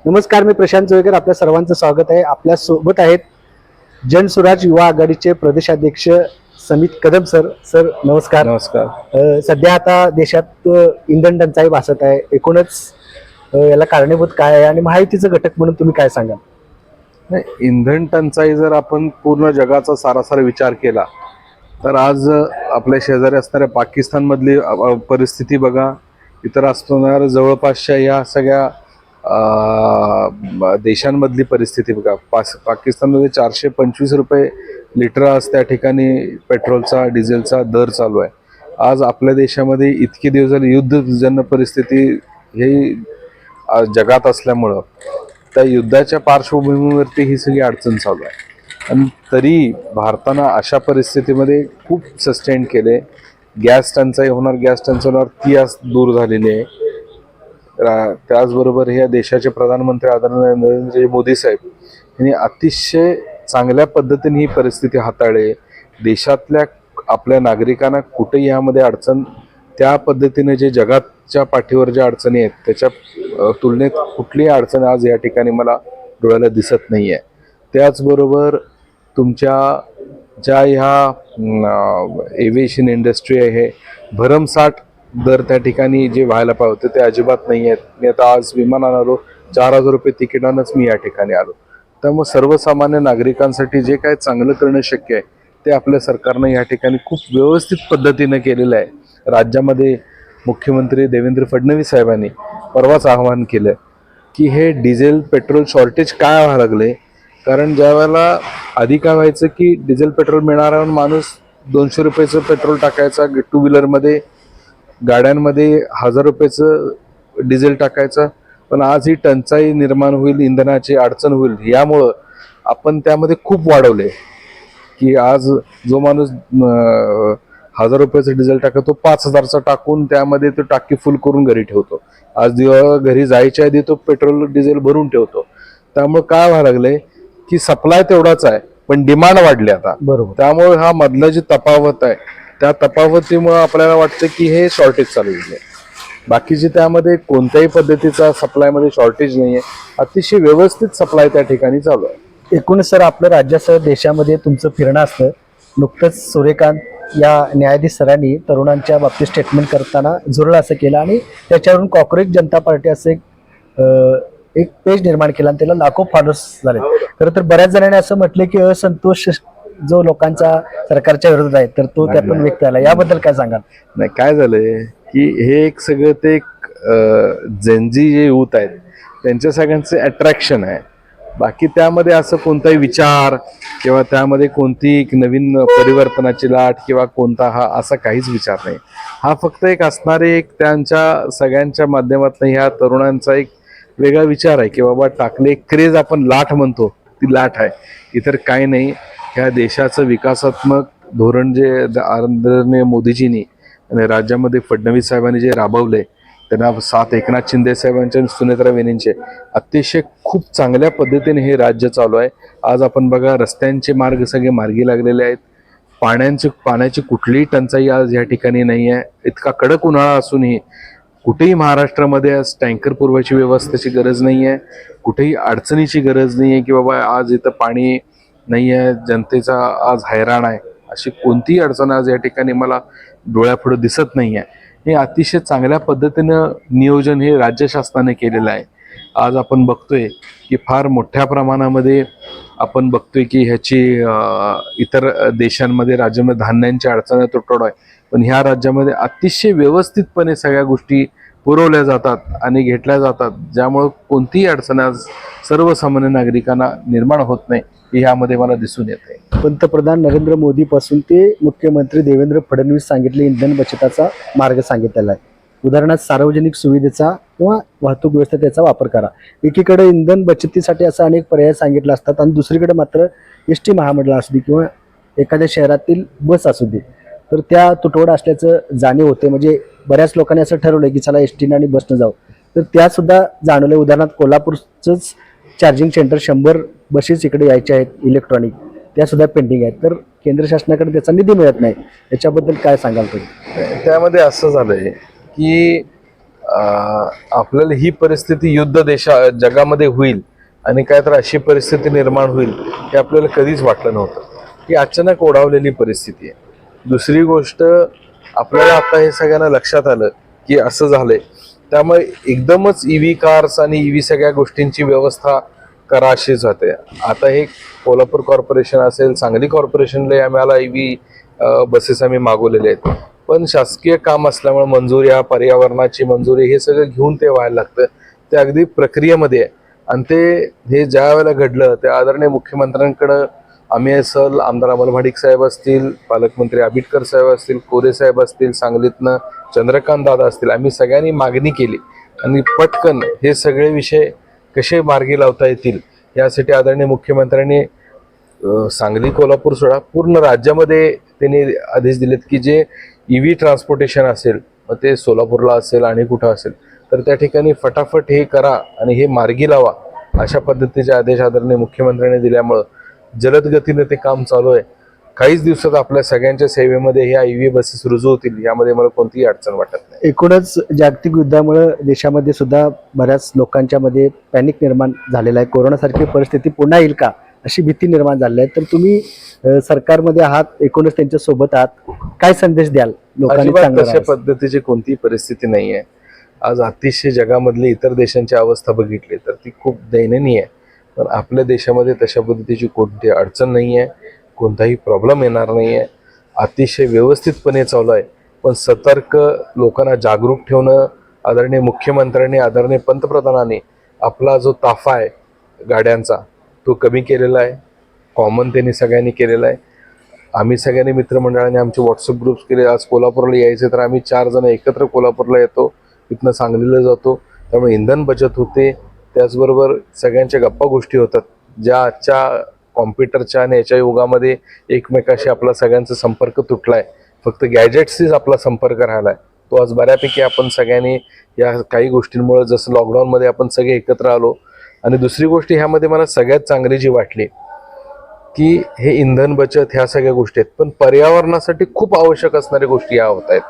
नमस्कार, मी प्रशांत जोळकर. आपल्या सर्वांचं स्वागत आहे. आपल्या सोबत आहेत जनसुराज युवा आघाडीचे प्रदेशाध्यक्ष समित कदम सर. सर नमस्कार. नमस्कार. सध्या आता देशात इंधन टंचाई भासत आहे. एकूणच याला कारणीभूत काय आहे आणि महायुतीचं घटक म्हणून तुम्ही काय सांगाल? नाही, इंधन टंचाई जर आपण पूर्ण जगाचा सारासार विचार केला तर आज आपल्या शेजारी असणाऱ्या पाकिस्तान मधली परिस्थिती बघा, इतर असणाऱ्या जवळपासच्या या सगळ्या देशांमधली परिस्थिती बघा. पाकिस्तानमध्ये 425 रुपये लिटर आज त्या ठिकाणी पेट्रोलचा डिझेलचा दर चालू आहे. आज आपल्या देशामध्ये इतके दिवस झाले युद्धजन्य परिस्थिती हे जगात असल्यामुळं त्या युद्धाच्या पार्श्वभूमीवरती ही सगळी अडचण चालू आहे. आणि तरी भारतानं अशा परिस्थितीमध्ये खूप सस्टेन केले. गॅस टंचाई होणार ती आज दूर झालेली आहे. त्याचबरोबर हे देशाचे प्रधानमंत्री आदरणीय नरेंद्र मोदी साहेब यांनी अतिशय चांगल्या पद्धतीने ही परिस्थिती हाताळली. देशातल्या आपल्या नागरिकांना कुठेही यामध्ये अडचण, त्या पद्धतीने जे जगाच्या पाठीवर ज्या अडचणी आहेत त्याच्या तुलनेत कुठलीही अडचण आज या ठिकाणी मला डोळ्याला दिसत नाही आहे. त्याचबरोबर तुमच्या ज्या ह्या एव्हिएशन इंडस्ट्री आहे, भरमसाठ दर त्या ठिकाणी जे व्हायला पाहिजे होते ते अजिबात नाही आहेत. मी आता आज विमानानं आलो, 4,000 रुपये तिकिटानंच मी या ठिकाणी आलो. त्यामुळे सर्वसामान्य नागरिकांसाठी जे काय चांगलं करणं शक्य आहे ते आपल्या सरकारनं या ठिकाणी खूप व्यवस्थित पद्धतीनं केलेलं आहे. राज्यामध्ये मुख्यमंत्री देवेंद्र फडणवीस साहेबांनी परवाच आवाहन केलं की हे डिझेल पेट्रोल शॉर्टेज काय व्हायला लागले. कारण ज्या वेळेला आधी काय व्हायचं की डिझेल पेट्रोल मिळणारा माणूस 200 रुपयाचं पेट्रोल टाकायचा, टू व्हीलरमध्ये गाड्यांमध्ये 1,000 रुपयाचं डिझेल टाकायचं. पण आज ही टंचाई निर्माण होईल, इंधनाची अडचण होईल, यामुळं आपण त्यामध्ये खूप वाढवले की आज जो माणूस 1,000 रुपयाचं डिझेल टाकतो 5,000चा टाकून त्यामध्ये तो टाकी फुल करून घरी ठेवतो. आज घरी जायच्या आधी तो पेट्रोल डिझेल भरून ठेवतो. त्यामुळे काय व्हायला लागलंय की सप्लाय तेवढाच आहे पण डिमांड वाढली आता. बरोबर. त्यामुळे हा मधला जी तफावत आहे त्या तफावतीमुळे आपल्याला वाटतं की हे शॉर्टेज चालू आहे. बाकीचे त्यामध्ये कोणत्याही पद्धतीचा सप्लायमध्ये शॉर्टेज नाही आहे. अतिशय व्यवस्थित सप्लाय त्या ठिकाणी चालू आहे. एकूणच सर, आपलं राज्यासह देशामध्ये तुमचं फिरणं असतं. नुकतंच सूर्यकांत या न्यायाधीश सरांनी तरुणांच्या बाबतीत स्टेटमेंट करताना झुरळ असं केलं आणि त्याच्यावरून कॉंग्रेस जनता पार्टी असं एक पेज निर्माण केला आणि त्याला लाखो फॉलोअर्स झाले. खरं तर बऱ्याच जणांनी असं म्हटलं की असंतोष जो लोकांचा सरकारच्या विरोधात आहे तर तो त्यातून व्यक्त झाला. याबद्दल काय सांगाल? नाही, काय झालंय की हे एक सगळं ते एक जेनजी जे यूथ आहेत त्यांच्या सगळ्यांचे अट्रॅक्शन आहे. बाकी त्यामध्ये असं कोणताही विचार किंवा त्यामध्ये कोणती एक नवीन परिवर्तनाची लाट किंवा कोणता हा असा काहीच विचार नाही. हा फक्त एक असणारे एक त्यांच्या सगळ्यांच्या माध्यमातून ह्या तरुणांचा एक वेगळा विचार आहे की बाबा टाकले क्रेज, आपण लाट म्हणतो ती लाट आहे, इतर काही नाही. ह्या देशाचं विकासात्मक धोरण जे आदरणीय मोदीजींनी आणि राज्यामध्ये फडणवीस साहेबांनी जे राबवले, त्यांना साथ एकनाथ शिंदे साहेबांचे आणि सुनेत्रा वहिनींचे अतिशय खूप चांगल्या पद्धतीने हे राज्य चालू आहे. आज आपण बघा, रस्त्यांचे मार्ग सगळे मार्गी लागलेले आहेत. पाण्याची कुठलीही टंचाई आज या ठिकाणी नाही आहे. इतका कडक उन्हाळा असूनही कुठेही महाराष्ट्रामध्ये आज टँकर पुरवायची व्यवस्थेची गरज नाही आहे. कुठेही अडचणीची गरज नाही आहे की बाबा आज इथं पाणी नाही आहे, जनतेचा आज हैराण आहे, अशी कोणतीही अडचण आज या ठिकाणी मला डोळ्यापुढे दिसत नाही आहे. हे अतिशय चांगल्या पद्धतीनं नियोजन हे राज्य शासनाने केलेलं आहे. आज आपण बघतोय की फार मोठ्या प्रमाणामध्ये आपण बघतोय की ह्याची इतर देशांमध्ये राज्यामध्ये धान्यांची अडचण तुटवडा आहे, पण ह्या राज्यामध्ये अतिशय व्यवस्थितपणे सगळ्या गोष्टी पुरवल्या जातात आणि घेतल्या जातात, ज्यामुळे कोणतीही अडचण आज सर्वसामान्य नागरिकांना निर्माण होत नाही हे यामध्ये मला दिसून येत आहे. पंतप्रधान नरेंद्र मोदी पासून ते मुख्यमंत्री देवेंद्र फडणवीस सांगितले इंधन बचतीचा मार्ग सांगितलेला आहे. उदाहरणार्थ सार्वजनिक सुविधेचा किंवा वाहतूक व्यवस्थेत त्याचा वापर करा. एकीकडे इंधन बचतीसाठी असा अनेक पर्याय सांगितले असतात आणि दुसरीकडे मात्र एस टी महामंडळ असू दे किंवा एखाद्या शहरातील बस असू दे तर त्या तुटवडा असल्याचं जाणीव होते. म्हणजे बऱ्याच लोकांनी असं ठरवलं की चला एस टीनं आणि बसनं जाऊ, तर त्यासुद्धा जाणवलं. उदाहरणार्थ कोल्हापूरचंच चार्जिंग सेंटर 100 बसेस इकडे यायचे आहेत इलेक्ट्रॉनिक, त्यासुद्धा पेंडिंग आहेत. तर केंद्र शासनाकडे त्याचा निधी मिळत नाही. याच्याबद्दल काय सांगाल तुम्ही? त्यामध्ये असं झालंय की आपल्याला ही परिस्थिती युद्ध जगामध्ये होईल आणि काय तर अशी परिस्थिती निर्माण होईल हे आपल्याला कधीच वाटलं नव्हतं. ही अचानक ओढावलेली परिस्थिती आहे. दुसरी गोष्ट, आपल्याला आता हे सगळ्यांना लक्षात आलं की असं झालंय, त्यामुळे एकदमच ईव्ही कार्स आणि ईव्ही सगळ्या गोष्टींची व्यवस्था करा अशीच होते. आता हे कोल्हापूर कॉर्पोरेशन असेल, सांगली कॉर्पोरेशनला आम्हाला ईव्ही बसेस आम्ही मागवलेले आहेत, पण शासकीय काम असल्यामुळे मंजुऱ्या, पर्यावरणाची मंजुरी हे सगळं घेऊन ते व्हायला लागतं. ते अगदी प्रक्रियेमध्ये आहे. आणि हे ज्या वेळेला घडलं त्या आदरणीय मुख्यमंत्र्यांकडं आम्ही असल, आमदार अमल भाडिक साहेब असतील, पालकमंत्री आबिटकर साहेब असतील, कोरे साहेब असतील, सांगलीतनं चंद्रकांत दादा असतील, आम्ही सगळ्यांनी मागणी केली आणि पटकन हे सगळे विषय कसे मार्गी लावता येतील यासाठी आदरणीय मुख्यमंत्र्यांनी सांगली, कोल्हापूर सोडा पूर्ण राज्यामध्ये त्यांनी आदेश दिलेत की जे ईव्ही ट्रान्सपोर्टेशन असेल, मग ते सोलापूरला असेल आणि कुठं असेल, तर त्या ठिकाणी फटाफट हे करा आणि हे मार्गी लावा अशा पद्धतीचे आदेश आदरणीय मुख्यमंत्र्यांनी दिल्यामुळं जलद गतीने ते काम चालू आहे. काहीच दिवसात आपल्या सगळ्यांच्या सेवेमध्ये ह्या ईव्ही बसेस रुजू होतील, यामध्ये मला कोणतीही अडचण वाटत नाही. एकूणच जागतिक युद्धामुळे देशामध्ये सुद्धा बऱ्याच लोकांच्या मध्ये पॅनिक निर्माण झालेला आहे. कोरोनासारखी परिस्थिती पुन्हा येईल का अशी भीती निर्माण झाली आहे. तर तुम्ही सरकारमध्ये आहात, एकूणच त्यांच्या सोबत आहात, काय संदेश द्याल लोकांनी? अजिबात चांगलं तशा राहायचं. पद्धतीची कोणतीही परिस्थिती नाही आहे. आज अतिशय जगामधली इतर देशांची अवस्था बघितली तर ती खूप दयनीय आहे, पण आपल्या देशामध्ये तशा पद्धतीची कोणती अडचण नाही आहे, कोणताही प्रॉब्लेम येणार नाही आहे. अतिशय व्यवस्थितपणे चालू आहे. पण सतर्क, लोकांना जागरूक ठेवणं, आदरणीय मुख्यमंत्र्यांनी, आदरणीय पंतप्रधानांनी आपला जो ताफा आहे गाड्यांचा तो कमी केलेला आहे. कॉमन त्यांनी सगळ्यांनी केलेला आहे. आम्ही सगळ्यांनी मित्रमंडळाने आमचे व्हॉट्सअप ग्रुप्स केले. आज कोल्हापूरला यायचे तर आम्ही 4 जण एकत्र कोल्हापूरला येतो, तिथनं सांगलीला जातो. त्यामुळे इंधन बचत होते, त्याचबरोबर सगळ्यांच्या गप्पा गोष्टी होतात, ज्या आजच्या कॉम्प्युटरच्या आणि याच्या युगामध्ये एकमेकाशी आपला सगळ्यांचा संपर्क तुटलाय. फक्त गॅजेट्सनीच आपला संपर्क राहिलाय. तो आज बऱ्यापैकी आपण सगळ्यांनी या काही गोष्टींमुळे, जसं लॉकडाऊनमध्ये आपण सगळे एकत्र आलो. आणि दुसरी गोष्ट ह्यामध्ये मला सगळ्यात चांगली जी वाटली की हे इंधन बचत, ह्या सगळ्या गोष्टी आहेत, पण पर्यावरणासाठी खूप आवश्यक असणाऱ्या गोष्टी या होत आहेत.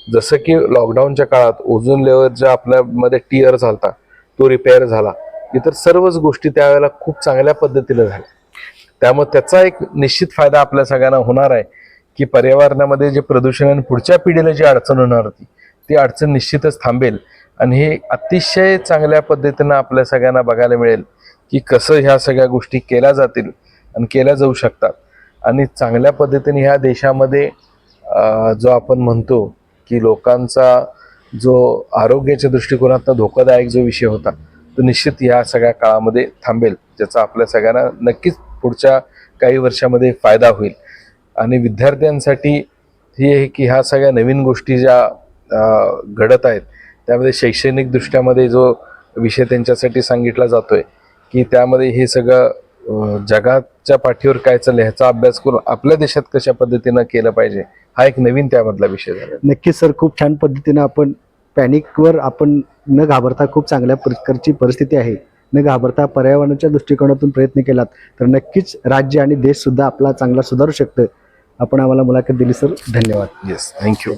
जसं की लॉकडाऊनच्या काळात ओझोन लेवलच्या आपल्यामध्ये टिअर झाला, तो रिपेअर झाला. इतर सर्वच गोष्टी त्यावेळेला खूप चांगल्या पद्धतीने झाल्या. त्यामुळे त्याचा एक निश्चित फायदा आपल्या सगळ्यांना होणार आहे की पर्यावरणामध्ये जे प्रदूषण आणि पुढच्या पिढीला जी अडचण होणार होती ती अडचण निश्चितच थांबेल. आणि हे अतिशय चांगल्या पद्धतीनं आपल्या सगळ्यांना बघायला मिळेल की कसं ह्या सगळ्या गोष्टी केल्या जातील आणि केल्या जाऊ शकतात. आणि चांगल्या पद्धतीने ह्या देशामध्ये जो आपण म्हणतो की लोकांचा जो आरोग्याच्या दृष्टिकोनातून धोकादायक जो विषय होता तो निश्चित या सगळ्या काळामध्ये थांबेल, ज्याचा आपल्या सगळ्यांना नक्कीच पुढच्या काही वर्षामध्ये फायदा होईल. आणि विद्यार्थ्यांसाठी ही आहे की ह्या सगळ्या नवीन गोष्टी ज्या घडत आहेत त्यामध्ये शैक्षणिक दृष्ट्यामध्ये जो विषय त्यांच्यासाठी सांगितला जातोय की त्यामध्ये हे सगळं जगाच्या पाठीवर काय चाललं ह्याचा अभ्यास करून आपल्या देशात कशा पद्धतीनं केलं पाहिजे, हा एक नवीन त्यामधला विषय झाला. नक्कीच सर, खूप छान पद्धतीनं आपण पॅनिकवर आपण न घाबरता, खूप चांगल्या प्रकारची परिस्थिती आहे, न घाबरता पर्यावरणाच्या दृष्टिकोनातून प्रयत्न केलात तर नक्कीच राज्य आणि देश सुद्धा आपला चांगला सुधारू शकतं. आपण आम्हाला मुलाखत दिली सर, धन्यवाद. Yes, thank you.